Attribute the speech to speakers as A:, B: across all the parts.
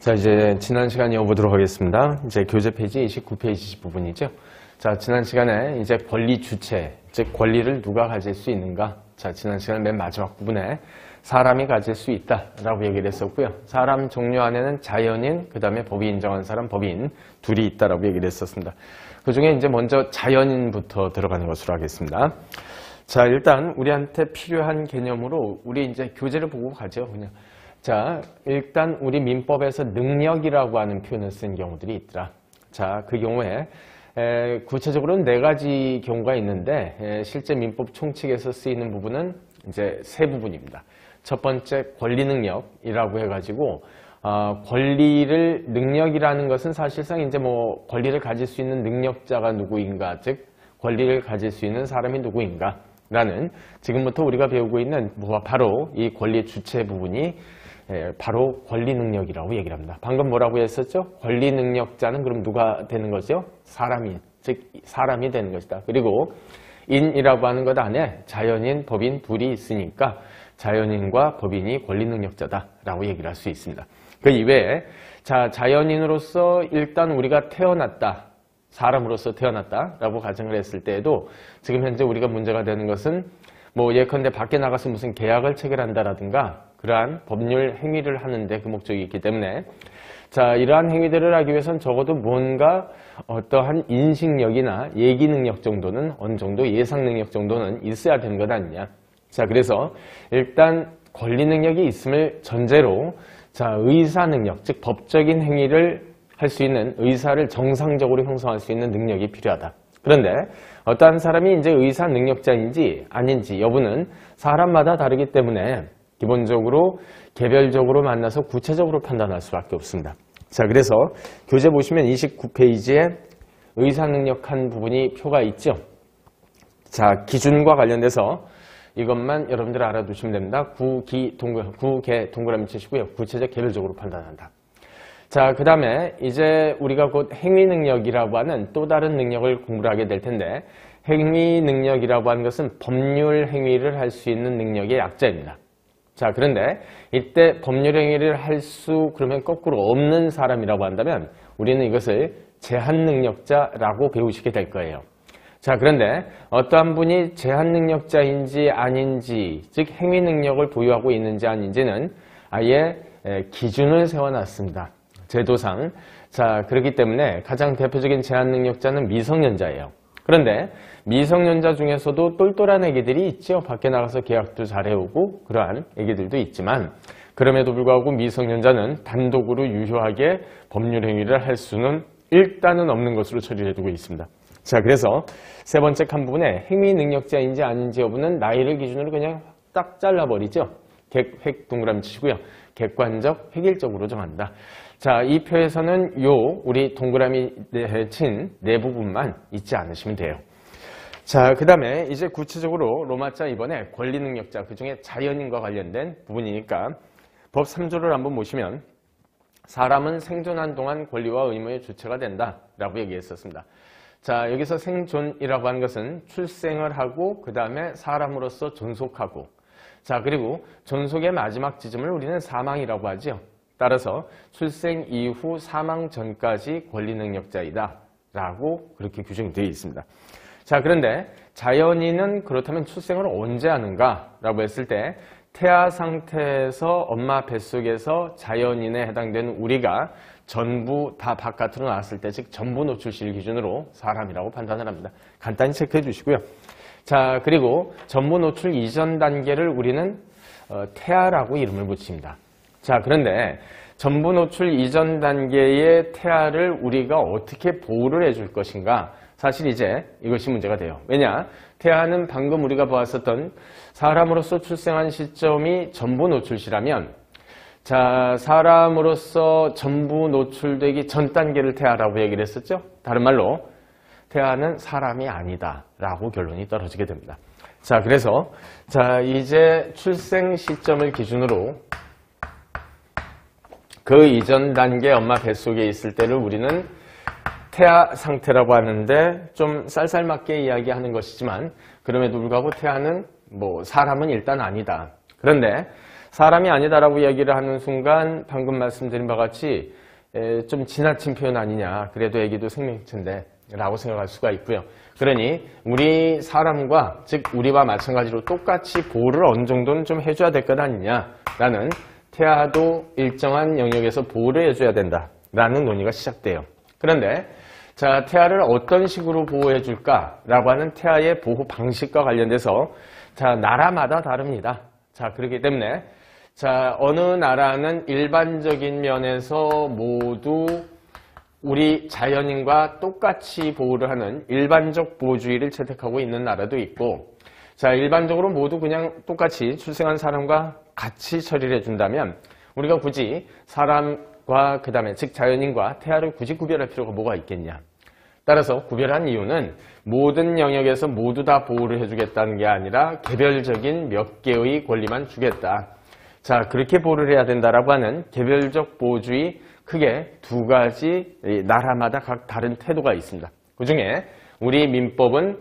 A: 자, 이제 지난 시간 이어보도록 하겠습니다. 이제 교재 페이지 29페이지 부분이죠. 자, 지난 시간에 이제 권리 주체, 즉 권리를 누가 가질 수 있는가? 자, 지난 시간 맨 마지막 부분에 사람이 가질 수 있다라고 얘기를 했었고요. 사람 종류 안에는 자연인, 그 다음에 법이 인정한 사람, 법인 둘이 있다라고 얘기를 했었습니다. 그 중에 이제 먼저 자연인부터 들어가는 것으로 하겠습니다. 자, 일단 우리한테 필요한 개념으로 우리 이제 교재를 보고 가죠, 그냥. 자, 일단 우리 민법에서 능력이라고 하는 표현을 쓴 경우들이 있더라. 자, 그 경우에 구체적으로는 4가지 경우가 있는데 실제 민법 총칙에서 쓰이는 부분은 이제 3부분입니다. 첫 번째 권리 능력이라고 해가지고 권리를 능력이라는 것은 사실상 이제 뭐 권리를 가질 수 있는 능력자가 누구인가, 즉 권리를 가질 수 있는 사람이 누구인가 라는 지금부터 우리가 배우고 있는 바로 이 권리의 주체 부분이 바로 권리 능력이라고 얘기를 합니다. 방금 뭐라고 했었죠? 권리 능력자는 그럼 누가 되는 거죠? 사람인, 즉 사람이 되는 것이다. 그리고 인이라고 하는 것 안에 자연인, 법인 둘이 있으니까 자연인과 법인이 권리 능력자다라고 얘기를 할 수 있습니다. 그 이외에 자, 자연인으로서 일단 우리가 태어났다, 사람으로서 태어났다라고 가정을 했을 때에도 지금 현재 우리가 문제가 되는 것은 뭐 예컨대 밖에 나가서 무슨 계약을 체결한다라든가 그러한 법률 행위를 하는데 그 목적이 있기 때문에 자, 이러한 행위들을 하기 위해서는 적어도 뭔가 어떠한 인식력이나 예기 능력 정도는 어느 정도 예상 능력 정도는 있어야 되는 것 아니냐. 자, 그래서 일단 권리 능력이 있음을 전제로 자, 의사 능력, 즉 법적인 행위를 할 수 있는 의사를 정상적으로 형성할 수 있는 능력이 필요하다. 그런데 어떠한 사람이 이제 의사 능력자인지 아닌지 여부는 사람마다 다르기 때문에 기본적으로 개별적으로 만나서 구체적으로 판단할 수밖에 없습니다. 자, 그래서 교재 보시면 29페이지에 의사 능력한 부분이 표가 있죠. 자, 기준과 관련돼서 이것만 여러분들 알아두시면 됩니다. 구개 동그라미 치시고요. 구체적 개별적으로 판단한다. 자, 그 다음에 이제 우리가 곧 행위 능력이라고 하는 또 다른 능력을 공부를 하게 될 텐데 행위 능력이라고 하는 것은 법률 행위를 할 수 있는 능력의 약자입니다. 자, 그런데 이때 법률 행위를 할 수 그러면 거꾸로 없는 사람이라고 한다면 우리는 이것을 제한 능력자라고 배우시게 될 거예요. 자, 그런데 어떠한 분이 제한 능력자인지 아닌지, 즉 행위 능력을 보유하고 있는지 아닌지는 아예 기준을 세워놨습니다. 제도상. 자, 그렇기 때문에 가장 대표적인 제한 능력자는 미성년자예요. 그런데 미성년자 중에서도 똘똘한 애기들이 있죠. 밖에 나가서 계약도 잘 해오고 그러한 애기들도 있지만 그럼에도 불구하고 미성년자는 단독으로 유효하게 법률 행위를 할 수는 일단은 없는 것으로 처리를 해두고 있습니다. 자, 그래서 세 번째 칸 부분에 행위 능력자인지 아닌지 여부는 나이를 기준으로 그냥 딱 잘라버리죠. 획 동그라미 치시고요. 객관적, 획일적으로 정한다. 자, 이 표에서는 우리 동그라미 친 네 부분만 잊지 않으시면 돼요. 자, 그 다음에 이제 구체적으로 로마자 이번에 권리 능력자, 그 중에 자연인과 관련된 부분이니까 법 3조를 한번 보시면 사람은 생존한 동안 권리와 의무의 주체가 된다라고 얘기했었습니다. 자, 여기서 생존이라고 하는 것은 출생을 하고 그 다음에 사람으로서 존속하고 자, 그리고 존속의 마지막 지점을 우리는 사망이라고 하죠. 따라서 출생 이후 사망 전까지 권리 능력자이다 라고 그렇게 규정이 되어 있습니다. 자, 그런데 자연인은 그렇다면 출생을 언제 하는가 라고 했을 때 태아 상태에서 엄마 뱃속에서 자연인에 해당되는 우리가 전부 다 바깥으로 나왔을 때, 즉 전부 노출시를 기준으로 사람이라고 판단을 합니다. 간단히 체크해 주시고요. 자, 그리고 전부 노출 이전 단계를 우리는 태아라고 이름을 붙입니다. 자, 그런데 전부 노출 이전 단계의 태아를 우리가 어떻게 보호를 해줄 것인가? 사실 이제 이것이 문제가 돼요. 왜냐? 태아는 방금 우리가 보았었던 사람으로서 출생한 시점이 전부 노출시라면 자, 사람으로서 전부 노출되기 전 단계를 태아라고 얘기를 했었죠? 다른 말로 태아는 사람이 아니다 라고 결론이 떨어지게 됩니다. 자, 그래서 자, 이제 출생 시점을 기준으로 그 이전 단계 엄마 뱃속에 있을 때를 우리는 태아 상태라고 하는데 좀 쌀쌀맞게 이야기하는 것이지만 그럼에도 불구하고 태아는 사람은 일단 아니다. 그런데 사람이 아니다라고 이야기를 하는 순간 방금 말씀드린 바와 같이 좀 지나친 표현 아니냐. 그래도 애기도 생명체인데 라고 생각할 수가 있고요. 그러니 우리 사람과 즉 우리와 마찬가지로 똑같이 보호를 어느 정도는 좀 해줘야 될 것 아니냐라는 태아도 일정한 영역에서 보호를 해줘야 된다라는 논의가 시작돼요. 그런데 자, 태아를 어떤 식으로 보호해 줄까라고 하는 태아의 보호 방식과 관련돼서 자, 나라마다 다릅니다. 자, 그렇기 때문에 자, 어느 나라는 일반적인 면에서 모두 우리 자연인과 똑같이 보호를 하는 일반적 보호주의를 채택하고 있는 나라도 있고, 자, 일반적으로 모두 그냥 똑같이 출생한 사람과 같이 처리를 해준다면 우리가 굳이 사람과 그 다음에 즉 자연인과 태아를 굳이 구별할 필요가 뭐가 있겠냐. 따라서 구별한 이유는 모든 영역에서 모두 다 보호를 해주겠다는 게 아니라 개별적인 몇 개의 권리만 주겠다. 자, 그렇게 보호를 해야 된다라고 하는 개별적 보호주의 크게 두 가지 나라마다 각 다른 태도가 있습니다. 그 중에 우리 민법은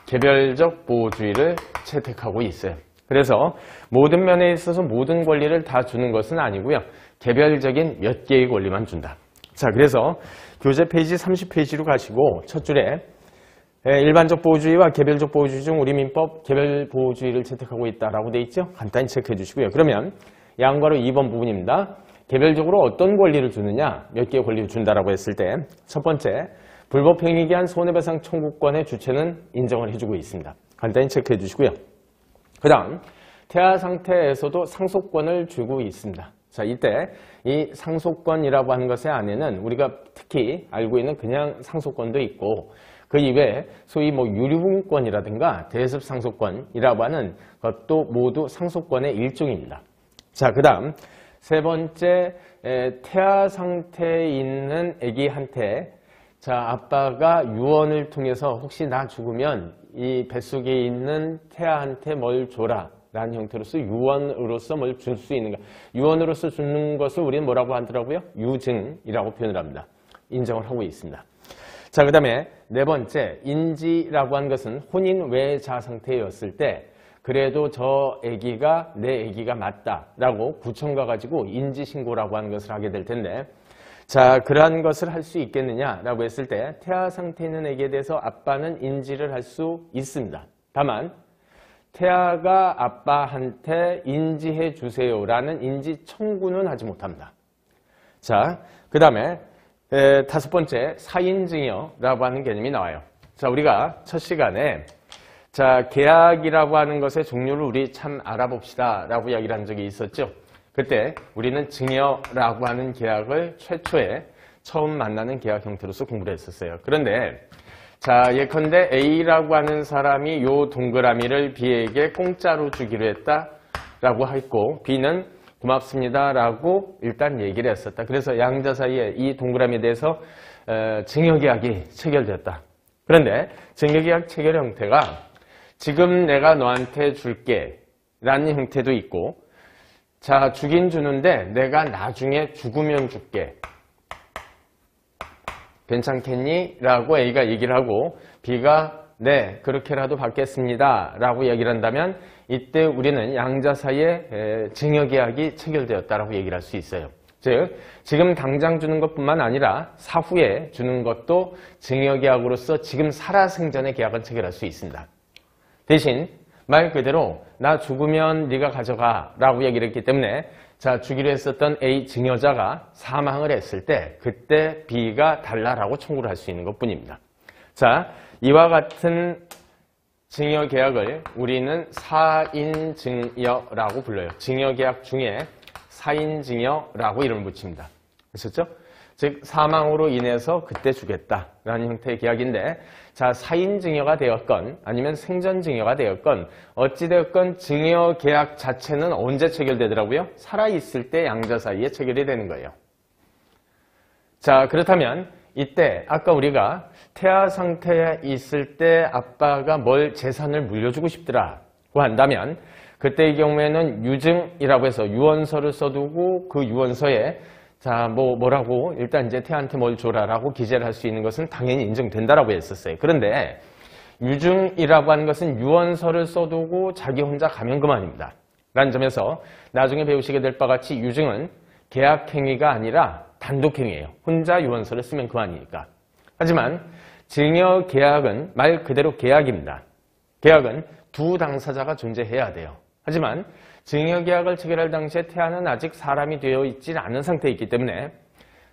A: 개별적 보호주의를 채택하고 있어요. 그래서 모든 면에 있어서 모든 권리를 다 주는 것은 아니고요. 개별적인 몇 개의 권리만 준다. 자, 그래서 교재 페이지 30페이지로 가시고 첫 줄에 일반적 보호주의와 개별적 보호주의 중 우리 민법 개별 보호주의를 채택하고 있다라고 돼 있죠? 간단히 체크해 주시고요. 그러면 양괄호 2번 부분입니다. 개별적으로 어떤 권리를 주느냐, 몇 개의 권리를 준다라고 했을 때 첫 번째, 불법행위에 대한 손해배상 청구권의 주체는 인정을 해주고 있습니다. 간단히 체크해 주시고요. 그 다음, 태아 상태에서도 상속권을 주고 있습니다. 자, 이때 이 상속권이라고 하는 것의 안에는 우리가 특히 알고 있는 그냥 상속권도 있고 그 이외에 소위 유류분권이라든가 대습상속권이라고 하는 것도 모두 상속권의 일종입니다. 자, 그 다음 세 번째, 태아 상태에 있는 아기한테 자, 아빠가 유언을 통해서 혹시 나 죽으면 이 뱃속에 있는 태아한테 뭘 줘라 라는 형태로서 유언으로서 뭘 줄 수 있는가. 유언으로서 주는 것을 우리는 뭐라고 하더라고요? 유증이라고 표현을 합니다. 인정을 하고 있습니다. 자, 그 다음에 네 번째, 인지라고 하는 것은 혼인 외자 상태였을 때 그래도 저 아기가 내 아기가 맞다라고 구청가 가지고 인지신고라고 하는 것을 하게 될 텐데 자, 그러한 것을 할 수 있겠느냐라고 했을 때 태아 상태에 있는 아기에 대해서 아빠는 인지를 할 수 있습니다. 다만 태아가 아빠한테 인지해 주세요라는 인지 청구는 하지 못합니다. 자, 그 다음에 다섯 번째, 사인증여라고 하는 개념이 나와요. 자, 우리가 첫 시간에 자, 계약이라고 하는 것의 종류를 우리 참 알아봅시다 라고 이야기를 한 적이 있었죠. 그때 우리는 증여라고 하는 계약을 최초에 처음 만나는 계약 형태로서 공부를 했었어요. 그런데 자, 예컨대 A라고 하는 사람이 요 동그라미를 B에게 공짜로 주기로 했다라고 했고 B는 고맙습니다 라고 일단 얘기를 했었다. 그래서 양자 사이에 이 동그라미에 대해서 증여계약이 체결되었다. 그런데 증여계약 체결 형태가 지금 내가 너한테 줄게 라는 형태도 있고 자, 주긴 주는데 내가 나중에 죽으면 줄게. 괜찮겠니? 라고 A가 얘기를 하고 B가 네, 그렇게라도 받겠습니다. 라고 얘기를 한다면 이때 우리는 양자 사이에 증여계약이 체결되었다라고 얘기를 할 수 있어요. 즉, 지금 당장 주는 것뿐만 아니라 사후에 주는 것도 증여계약으로서 지금 살아생전의 계약을 체결할 수 있습니다. 대신 말 그대로 나 죽으면 네가 가져가 라고 얘기를 했기 때문에 자, 주기로 했었던 A 증여자가 사망을 했을 때 그때 B가 달라라고 청구를 할 수 있는 것뿐입니다. 자, 이와 같은 증여계약을 우리는 사인증여라고 불러요. 증여계약 중에 사인증여라고 이름을 붙입니다. 아셨죠? 즉 사망으로 인해서 그때 주겠다라는 형태의 계약인데 자, 사인증여가 되었건 아니면 생전증여가 되었건 어찌되었건 증여계약 자체는 언제 체결되더라고요? 살아있을 때 양자 사이에 체결이 되는 거예요. 자, 그렇다면 이때 아까 우리가 태아 상태에 있을 때 아빠가 뭘 재산을 물려주고 싶더라고 한다면 그때의 경우에는 유증이라고 해서 유언서를 써두고 그 유언서에 자, 뭐라고 일단 이제 태아한테 뭘 줘라라고 기재를 할 수 있는 것은 당연히 인정된다라고 했었어요. 그런데 유증이라고 하는 것은 유언서를 써두고 자기 혼자 가면 그만입니다. 라는 점에서 나중에 배우시게 될 바와 같이 유증은 계약행위가 아니라 단독행위예요. 혼자 유언서를 쓰면 그만이니까. 하지만 증여계약은 말 그대로 계약입니다. 계약은 두 당사자가 존재해야 돼요. 하지만 증여계약을 체결할 당시에 태아는 아직 사람이 되어 있지 않은 상태에 있기 때문에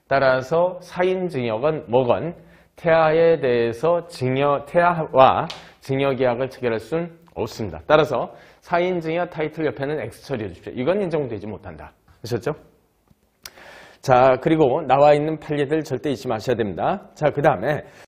A: 따라서 사인증여건 뭐건 태아에 대해서 태아와 증여계약을 체결할 수는 없습니다. 따라서 사인증여 타이틀 옆에는 X 처리해 주십시오. 이건 인정되지 못한다. 아셨죠? 자, 그리고 나와 있는 판례들 절대 잊지 마셔야 됩니다. 자, 그 다음에